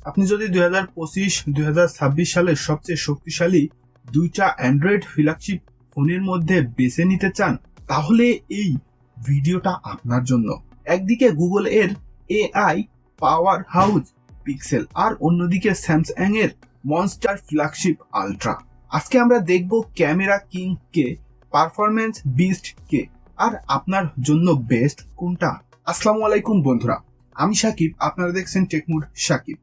আপনি যদি 2025-2026 সালের সবচেয়ে শক্তিশালী দুইটা অ্যান্ড্রয়েড ফ্ল্যাগশিপ ফোনের মধ্যে বেছে নিতে চান, তাহলে এই ভিডিওটা আপনার জন্য। একদিকে গুগল এর এআই পাওয়ার হাউস পিক্সেল, আর অন্যদিকে স্যামসাং এর মনস্টার ফ্ল্যাগশিপ আলট্রা। আজকে আমরা দেখব ক্যামেরা কিং কে, পারফরম্যান্স বিস্ট কে, আর আপনার জন্য বেস্ট কোনটা। আসসালামু আলাইকুম বন্ধুরা, আমি সাকিব, আপনারা দেখছেন টেকমুড সাকিব,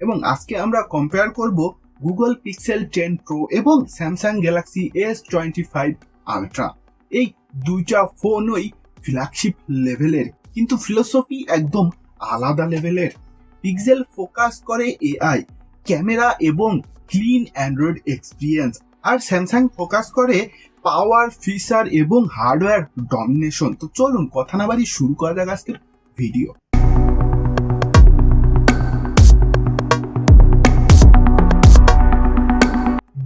এবং আজকে আমরা কম্পেয়ার করব গুগল পিক্সেল 10 প্রো এবং স্যামসাং গ্যালাক্সি S25 আলট্রা। এই দুইটা ফোনই ফ্ল্যাগশিপ লেভেলের, কিন্তু ফিলোসফি একদম আলাদা লেভেলের। পিক্সেল ফোকাস করে এআই, ক্যামেরা এবং ক্লিন অ্যান্ড্রয়েড এক্সপিরিয়েন্স, আর স্যামসাং ফোকাস করে পাওয়ার, ফিচার এবং হার্ডওয়্যার ডমিনেশন। তো চলুন কথা না বাড়িয়ে শুরু করা যাক আজকের ভিডিও।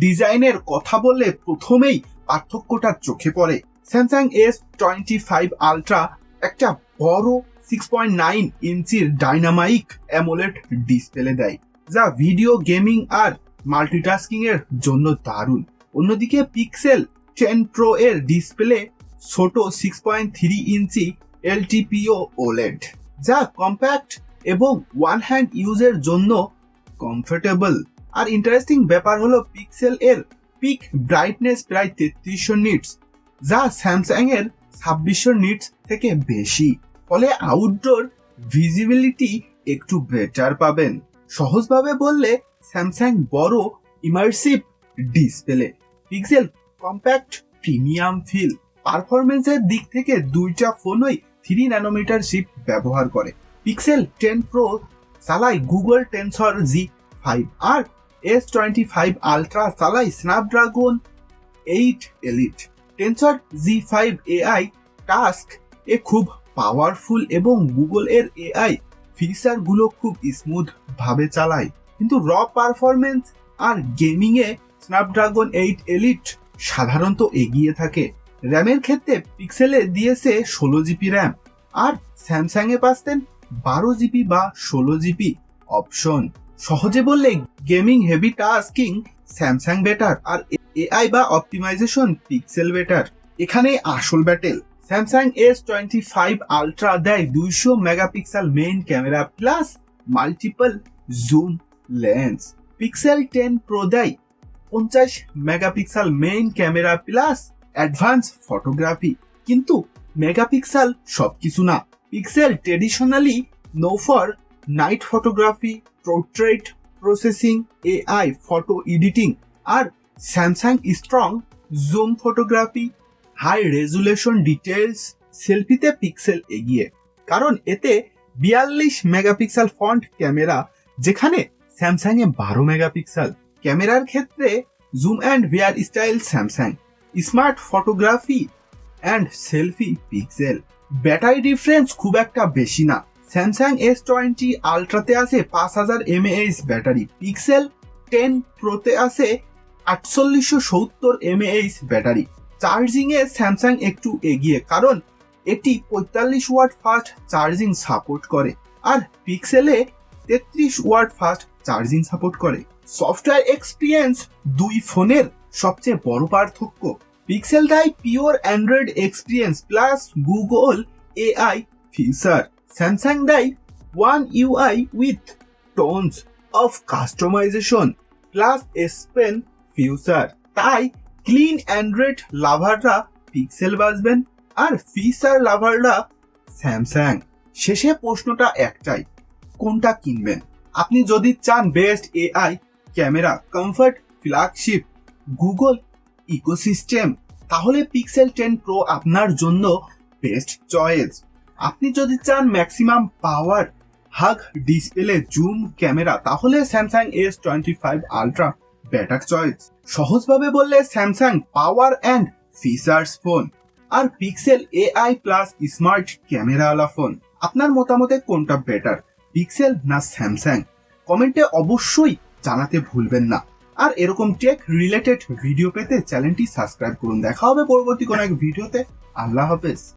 ডিজাইনের কথা বললে প্রথমেই পার্থক্যটা চোখে পড়ে। স্যামসাং S25 আলট্রা একটা বড় 6.9 ইঞ্চির ডাইনামাইক অ্যামোলেড ডিসপ্লে দেয়, যা ভিডিও গেমিং আর মাল্টিটাস্কিং এর জন্য দারুণ। অন্যদিকে পিক্সেল 10 প্রো এর ডিসপ্লে ছোট 6.3 ইঞ্চি LTPO OLED, যা কম্প্যাক্ট এবং ওয়ান হ্যান্ড ইউজের জন্য কমফোর্টেবল। আর ইন্টারেস্টিং ব্যাপার হলো পিক্সেল এর পিক ব্রাইটনেস প্রায় 3300 নিটস, যা স্যামসাং এর 2600 নিটস থেকে বেশি, ফলে আউটডোর ভিজিবিলিটি একটু বেটার পাবেন। সহজভাবে বললে স্যামসাং বড় immersive display, pixel compact premium feel. পারফরমেন্সের দিক থেকে দুইটা ফোনই 3 ন্যানোমিটার চিপ ব্যবহার করে। পিক্সেল 10 প্রো চালায় গুগল টেনসর Z5, আর S25 আলট্রা চালায় Snapdragon 8 Elite. Tensor Z5 AI task এ খুব পাওয়ারফুল এবং গুগল এর এআই ফিচার গুলো খুব স্মুথ ভাবে চালায়, কিন্তু র পারফরমেন্স আর গেমিং এ স্ন্যাপড্রাগন 8 এলিট সাধারণত এগিয়ে থাকে। র্যামের ক্ষেত্রে পিক্সেলে দিয়েছে 16GB RAM, R Samsung A পাচ্ছেন 12GB বা 16GB অপশন। সহজে বললে gaming heavy tasking Samsung better, আর এআই বা অপটিমাইজেশন পিক্সেল বেটার। এখানে আসল ব্যাটেল। স্যামসাং S25 আলট্রা দেয় 200 megapixel main camera plus multiple zoom lens. Pixel 10 Pro দেয় 50 megapixel main camera plus advance photography. কিন্তু মেগাপিক্সেল সবকিছু না। Pixel traditionally know for night photography, portrait processing, AI photo editing, আর Samsung strong zoom photography, high resolution details. সেলফিতে Pixel এগিয়ে, কারণ এতে 42 megapixel front camera, যেখানে স্যামসাং এ 12 মেগাপিক্সেল। ক্যামেরার ক্ষেত্রে zoom and VR style Samsung, smart photography and selfie pixel. Battery difference খুব একটা বেশি না। স্যামসাং S20 আলট্রাতে আছে 5000 mAh ব্যাটারি, পিক্সেল 10 প্রোতে আছে 4870 mAh ব্যাটারি। চার্জিং এ স্যামসাং একটু এগিয়ে, কারণ এটি 45 ওয়াট ফাস্ট চার্জিং সাপোর্ট করে, আর পিক্সেলে 33 ওয়াট ফাস্ট চার্জিং সাপোর্ট করে। সফটওয়্যার এক্সপিরিয়েন্স দুই ফোনের সবচেয়ে বড় পার্থক্য। পিক্সেল দেয় pure Android experience plus Google AI feature. Samsung দেয় One UI with tons of customisation plus S Pen feature. তাই ক্লিন অ্যান্ড্রয়েড লাভাররা পিক্সেল বাজবেন, আর ফিচার লাভাররা স্যামসাং। শেষে প্রশ্নটা একটাই, কোনটা কিনবেন? আপনি যদি চান best AI, camera, comfort, flagship, Google ecosystem, তাহলে পিক্সেল 10 প্রো আপনার জন্য বেস্ট চয়েস। আপনি যদি চান maximum power, huge display, zoom camera, তাহলে Samsung S25 Ultra better choice. সহজভাবে বললে Samsung power and features phone, আর পিক্সেল এআই প্লাস স্মার্ট ক্যামেরাওয়ালা ফোন। আপনার মতামতে কোনটা বেটার, পিক্সেল না স্যামসাং? কমেন্টে অবশ্যই জানাতে ভুলবেন না। আর এরকম টেক রিলেটেড ভিডিও পেতে চ্যানেলটি সাবস্ক্রাইব করুন। দেখা হবে পরবর্তী কোনো এক ভিডিওতে। আল্লাহ হাফেজ।